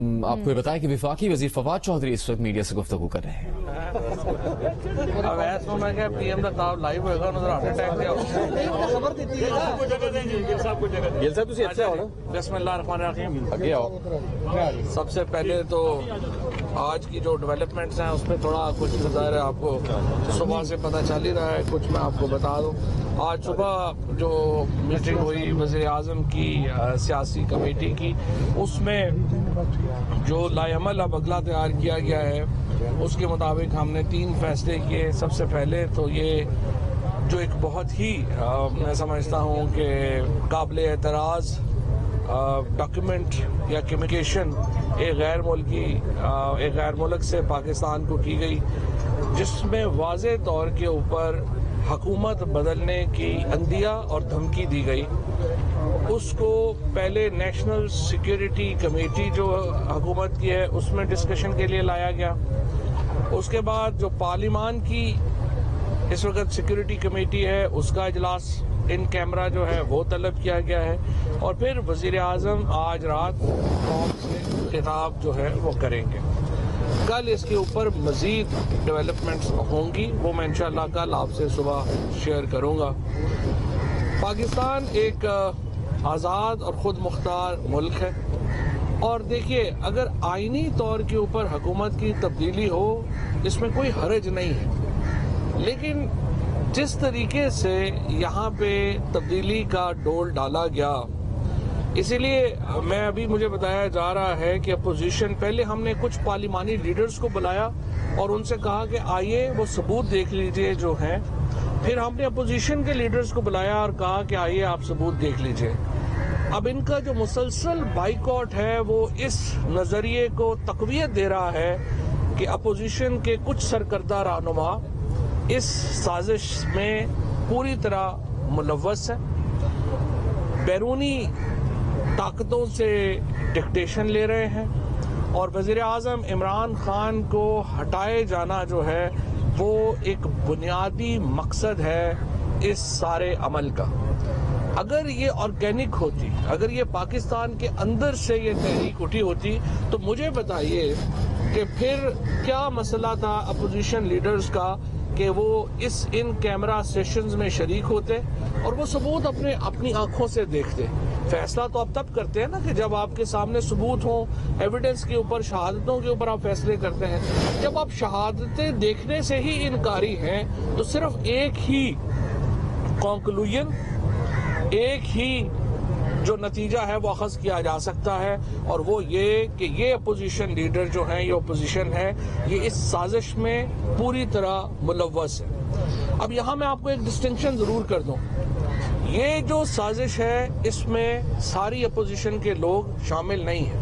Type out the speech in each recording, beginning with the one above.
آپ کو بتائیں کہ وفاقی وزیر فواد چودھری اس وقت میڈیا سے گفتگو کر رہے ہیں. بسم اللہ الرحمن الرحیم. سب سے پہلے تو آج کی جو ڈیولپمنٹس ہیں اس میں تھوڑا کچھ ظاہر ہے آپ کو صبح سے پتہ چل ہی رہا ہے. کچھ میں آپ کو بتا دوں. آج صبح جو میٹنگ ہوئی وزیر اعظم کی سیاسی کمیٹی کی, اس میں جو لائحہ عمل اب اگلا تیار کیا گیا ہے اس کے مطابق ہم نے 3 فیصلے کیے. سب سے پہلے تو یہ جو ایک بہت ہی میں سمجھتا ہوں کہ قابل اعتراض ڈاکیومنٹ یا کمیونیکیشن ایک غیر ملک سے پاکستان کو کی گئی, جس میں واضح طور کے اوپر حکومت بدلنے کی عندیہ اور دھمکی دی گئی. اس کو پہلے نیشنل سیکیورٹی کمیٹی جو حکومت کی ہے اس میں ڈسکشن کے لیے لایا گیا. اس کے بعد جو پارلیمان کی اس وقت سیکیورٹی کمیٹی ہے اس کا اجلاس ان کیمرہ جو ہے وہ طلب کیا گیا ہے, اور پھر وزیر اعظم آج رات قوم سے خطاب جو ہے وہ کریں گے. کل اس کے اوپر مزید ڈیولپمنٹس ہوں گی, وہ میں انشاءاللہ کل آپ سے صبح شیئر کروں گا. پاکستان ایک آزاد اور خود مختار ملک ہے, اور دیکھیے اگر آئینی طور کے اوپر حکومت کی تبدیلی ہو اس میں کوئی حرج نہیں ہے, لیکن جس طریقے سے یہاں پہ تبدیلی کا ڈول ڈالا گیا, اسی لیے مجھے بتایا جا رہا ہے کہ اپوزیشن, پہلے ہم نے کچھ پارلیمانی لیڈرز کو بلایا اور ان سے کہا کہ آئیے وہ ثبوت دیکھ لیجئے جو ہیں. پھر ہم نے اپوزیشن کے لیڈرز کو بلایا اور کہا کہ آئیے آپ ثبوت دیکھ لیجئے. اب ان کا جو مسلسل بائیکاٹ ہے وہ اس نظریے کو تقویت دے رہا ہے کہ اپوزیشن کے کچھ سرکردہ رہنما اس سازش میں پوری طرح ملوث ہے, بیرونی طاقتوں سے ڈکٹیشن لے رہے ہیں, اور وزیر اعظم عمران خان کو ہٹائے جانا جو ہے وہ ایک بنیادی مقصد ہے اس سارے عمل کا. اگر یہ آرگینک ہوتی, اگر یہ پاکستان کے اندر سے یہ تحریک اٹھی ہوتی تو مجھے بتائیے کہ پھر کیا مسئلہ تھا اپوزیشن لیڈرز کا کہ وہ ان کیمرہ سیشنز میں شریک ہوتے اور وہ ثبوت اپنی آنکھوں سے دیکھتے. فیصلہ تو آپ تب کرتے ہیں نا کہ جب آپ کے سامنے ثبوت ہوں, ایویڈنس کے اوپر, شہادتوں کے اوپر آپ فیصلے کرتے ہیں. جب آپ شہادتیں دیکھنے سے ہی انکاری ہیں تو صرف ایک ہی کنکلوژن, ایک ہی جو نتیجہ ہے وہ اخذ کیا جا سکتا ہے, اور وہ یہ کہ یہ اپوزیشن لیڈر جو ہیں, یہ اپوزیشن ہے, یہ اس سازش میں پوری طرح ملوث ہے. اب یہاں میں آپ کو ایک ڈسٹنکشن ضرور کر دوں, یہ جو سازش ہے اس میں ساری اپوزیشن کے لوگ شامل نہیں ہیں.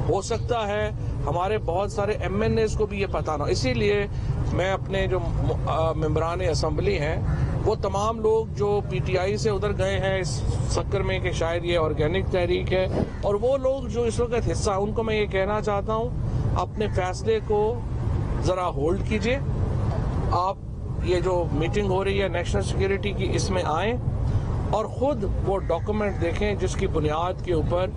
ہو سکتا ہے ہمارے بہت سارے ایم این ایز کو بھی یہ پتہ نہ. اسی لیے میں اپنے جو ممبران اسمبلی ہیں وہ تمام لوگ جو پی ٹی آئی سے ادھر گئے ہیں اس چکر میں کہ شاید یہ آرگینک تحریک ہے, اور وہ لوگ جو اس وقت حصہ, ان کو میں یہ کہنا چاہتا ہوں اپنے فیصلے کو ذرا ہولڈ کیجئے. آپ یہ جو میٹنگ ہو رہی ہے نیشنل سیکیورٹی کی, اس میں آئیں اور خود وہ ڈاکومنٹ دیکھیں جس کی بنیاد کے اوپر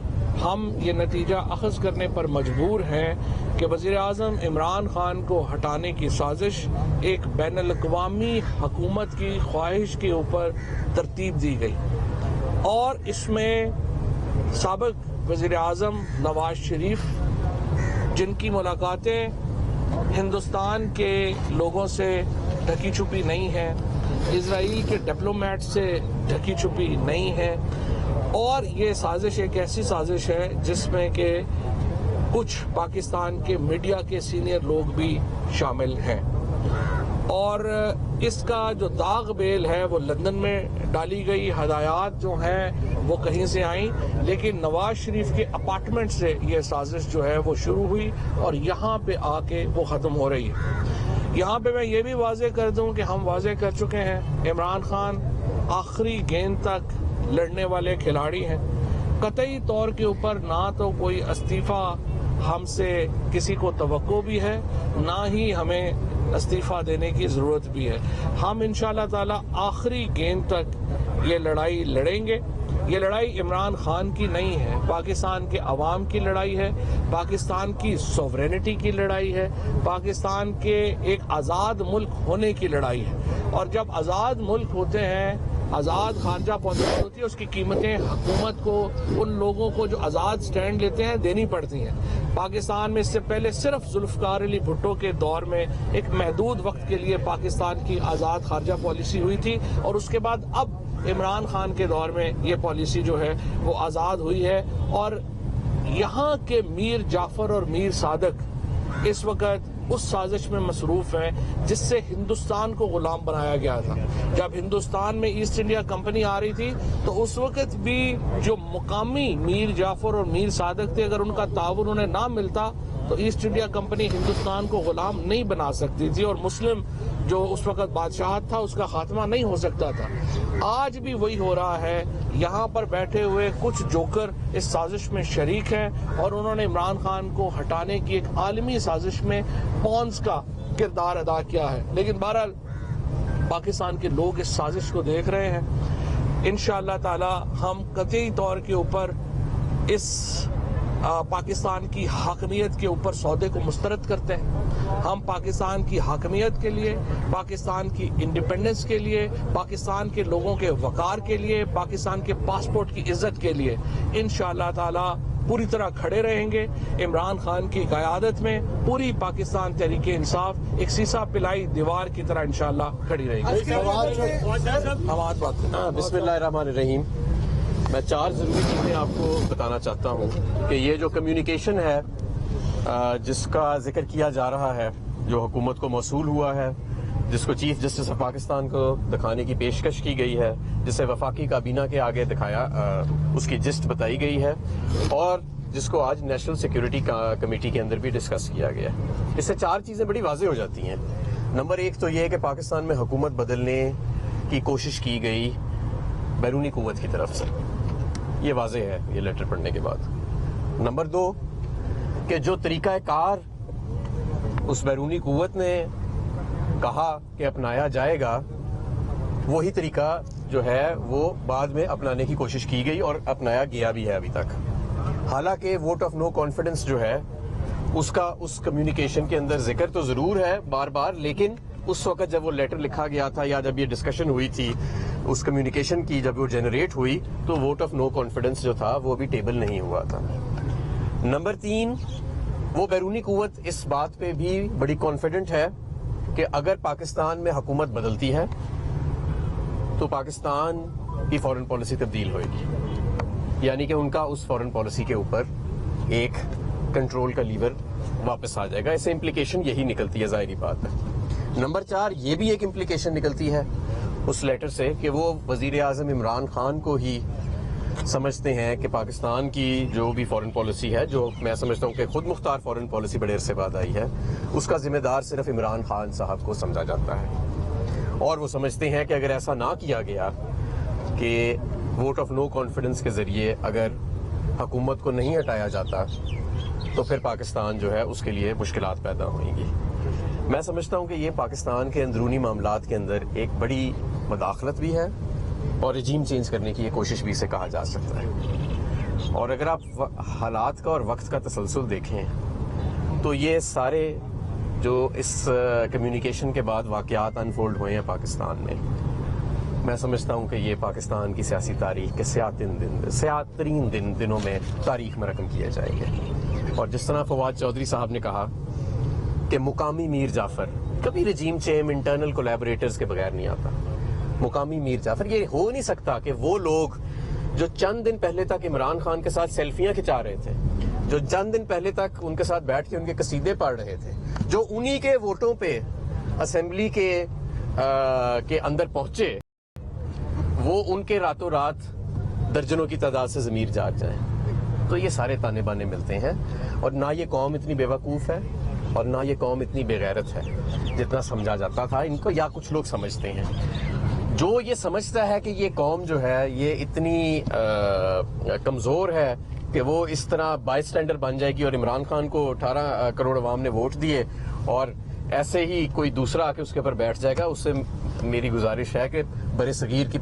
ہم یہ نتیجہ اخذ کرنے پر مجبور ہیں کہ وزیر اعظم عمران خان کو ہٹانے کی سازش ایک بین الاقوامی حکومت کی خواہش کے اوپر ترتیب دی گئی, اور اس میں سابق وزیر اعظم نواز شریف, جن کی ملاقاتیں ہندوستان کے لوگوں سے ڈھکی چھپی نہیں ہیں, اسرائیل کے ڈپلومیٹ سے ڈھکی چھپی نہیں ہے, اور یہ سازش ایک ایسی سازش ہے جس میں کہ کچھ پاکستان کے میڈیا کے سینئر لوگ بھی شامل ہیں. اور اس کا جو داغ بیل ہے وہ لندن میں ڈالی گئی, ہدایات جو ہیں وہ کہیں سے آئیں, لیکن نواز شریف کے اپارٹمنٹ سے یہ سازش جو ہے وہ شروع ہوئی اور یہاں پہ آ کے وہ ختم ہو رہی ہے. یہاں پہ میں یہ بھی واضح کر دوں کہ ہم واضح کر چکے ہیں عمران خان آخری گیند تک لڑنے والے کھلاڑی ہیں. قطعی طور کے اوپر نہ تو کوئی استعفیٰ ہم سے کسی کو توقع بھی ہے, نہ ہی ہمیں استعفیٰ دینے کی ضرورت بھی ہے. ہم انشاءاللہ تعالی آخری گیند تک یہ لڑائی لڑیں گے. یہ لڑائی عمران خان کی نہیں ہے، پاکستان کے عوام کی لڑائی ہے، پاکستان کی سوورینٹی کی لڑائی ہے، پاکستان کے ایک آزاد ملک ہونے کی لڑائی ہے۔ اور جب آزاد ملک ہوتے ہیں، آزاد خارجہ پالیسی ہوتی ہے، اس کی قیمتیں حکومت کو، ان لوگوں کو جو آزاد سٹینڈ لیتے ہیں، دینی پڑتی ہیں۔ پاکستان میں اس سے پہلے صرف ذوالفقار علی بھٹو کے دور میں ایک محدود وقت کے لیے پاکستان کی آزاد خارجہ پالیسی ہوئی تھی، اور اس کے بعد اب عمران خان کے دور میں یہ پالیسی جو ہے وہ آزاد ہوئی ہے۔ اور یہاں کے میر جعفر اور میر صادق اس وقت اس سازش میں مصروف ہیں جس سے ہندوستان کو غلام بنایا گیا تھا۔ جب ہندوستان میں ایسٹ انڈیا کمپنی آ رہی تھی تو اس وقت بھی جو مقامی میر جعفر اور میر صادق تھے، اگر ان کا تعاون انہیں نہ ملتا تو ایسٹ انڈیا کمپنی ہندوستان کو غلام نہیں بنا سکتی تھی، اور مسلم جو اس وقت بادشاہت تھا اس کا خاتمہ نہیں ہو سکتا تھا۔ آج بھی وہی ہو رہا ہے۔ یہاں پر بیٹھے ہوئے کچھ جوکر اس سازش میں شریک ہیں، اور انہوں نے عمران خان کو ہٹانے کی ایک عالمی سازش میں پونز کا کردار ادا کیا ہے۔ لیکن بہرحال پاکستان کے لوگ اس سازش کو دیکھ رہے ہیں۔ انشاءاللہ تعالی ہم قطعی طور کے اوپر اس پاکستان کی حاکمیت کے اوپر سودے کو مسترد کرتے ہیں۔ ہم پاکستان کی حاکمیت کے لیے، پاکستان کی انڈیپینڈنس کے لیے، پاکستان کے لوگوں کے وقار کے لیے، پاکستان کے پاسپورٹ کی عزت کے لیے انشاءاللہ تعالی پوری طرح کھڑے رہیں گے۔ عمران خان کی قیادت میں پوری پاکستان تحریک انصاف ایک سیسا پلائی دیوار کی طرح انشاءاللہ کھڑی رہے گی۔ بسم اللہ الرحمن الرحیم۔ میں 4 ضروری چیزیں آپ کو بتانا چاہتا ہوں کہ یہ جو کمیونیکیشن ہے جس کا ذکر کیا جا رہا ہے، جو حکومت کو موصول ہوا ہے، جس کو چیف جسٹس آف پاکستان کو دکھانے کی پیشکش کی گئی ہے، جسے وفاقی کابینہ کے آگے دکھایا، اس کی جسٹ بتائی گئی ہے، اور جس کو آج نیشنل سیکیورٹی کمیٹی کے اندر بھی ڈسکس کیا گیا ہے۔ اس سے 4 چیزیں بڑی واضح ہو جاتی ہیں۔ نمبر 1 تو یہ کہ پاکستان میں حکومت بدلنے کی کوشش کی گئی بیرونی قوت کی طرف سے، یہ واضح ہے یہ لیٹر پڑھنے کے بعد۔ نمبر 2 کہ جو طریقہ کار اس بیرونی قوت نے کہا کہ اپنایا جائے گا، وہی طریقہ جو ہے وہ بعد میں اپنانے کی کوشش کی گئی اور اپنایا گیا بھی ہے ابھی تک۔ حالانکہ ووٹ آف نو کانفیڈنس جو ہے اس کا اس کمیونیکیشن کے اندر ذکر تو ضرور ہے بار بار، لیکن اس وقت جب وہ لیٹر لکھا گیا تھا یا جب یہ ڈسکشن ہوئی تھی اس کمیونیکیشن کی، جب وہ جنریٹ ہوئی تو ووٹ آف نو کانفیڈنس جو تھا وہ بھی ٹیبل نہیں ہوا تھا۔ نمبر 3 وہ بیرونی قوت اس بات پہ بھی بڑی کانفیڈنٹ ہے کہ اگر پاکستان میں حکومت بدلتی ہے تو پاکستان کی فورن پالیسی تبدیل ہوئے گی، یعنی کہ ان کا اس فورن پالیسی کے اوپر ایک کنٹرول کا لیور واپس آ جائے گا۔ اس سے امپلیکیشن یہی نکلتی ہے، ظاہری بات ہے۔ نمبر 4 یہ بھی ایک امپلیکیشن نکلتی ہے اس لیٹر سے کہ وہ وزیر اعظم عمران خان کو ہی سمجھتے ہیں کہ پاکستان کی جو بھی فورن پالیسی ہے، جو میں سمجھتا ہوں کہ خود مختار فورن پالیسی بڑے عرصے بعد آئی ہے، اس کا ذمہ دار صرف عمران خان صاحب کو سمجھا جاتا ہے، اور وہ سمجھتے ہیں کہ اگر ایسا نہ کیا گیا کہ ووٹ آف نو کانفیڈنس کے ذریعے اگر حکومت کو نہیں ہٹایا جاتا تو پھر پاکستان جو ہے اس کے لیے مشکلات پیدا ہوئیں گی۔ میں سمجھتا ہوں کہ یہ پاکستان کے اندرونی معاملات کے اندر ایک بڑی مداخلت بھی ہے، اور رجیم چینج کرنے کی یہ کوشش بھی اسے کہا جا سکتا ہے۔ اور اگر آپ حالات کا اور وقت کا تسلسل دیکھیں تو یہ سارے جو اس کمیونیکیشن کے بعد واقعات انفولڈ ہوئے ہیں پاکستان میں سمجھتا ہوں کہ یہ پاکستان کی سیاسی تاریخ کے سیاہ ترین دنوں میں تاریخ میں رقم کیے جائیں گے۔ اور جس طرح فواد چودھری صاحب نے کہا کہ مقامی میر جعفر کبھی رجیم چیم انٹرنل کولیبوریٹرز کے بغیر نہیں آتا۔ مقامی میر جعفر، یہ ہو نہیں سکتا کہ وہ لوگ جو چند دن پہلے تک عمران خان کے ساتھ سیلفیاں کھچا رہے تھے، جو چند دن پہلے تک ان کے ساتھ بیٹھ کے ان کے قصیدے پڑھ رہے تھے، جو انہی کے ووٹوں پہ اسمبلی کے اندر پہنچے، وہ ان کے راتوں رات درجنوں کی تعداد سے ضمیر جاگ جائیں، تو یہ سارے تانے بانے ملتے ہیں۔ اور نہ یہ قوم اتنی بے وقوف ہے اور نہ یہ قوم اتنی بے غیرت ہے جتنا سمجھا جاتا تھا ان کو، یا کچھ لوگ سمجھتے ہیں۔ جو یہ سمجھتا ہے کہ یہ قوم جو ہے یہ اتنی کمزور ہے کہ وہ اس طرح بائی اسٹینڈر بن جائے گی، اور عمران خان کو 18 کروڑ عوام نے ووٹ دیے اور ایسے ہی کوئی دوسرا آ کے اس کے اوپر بیٹھ جائے گا، اس سے میری گزارش ہے کہ برصغیر کی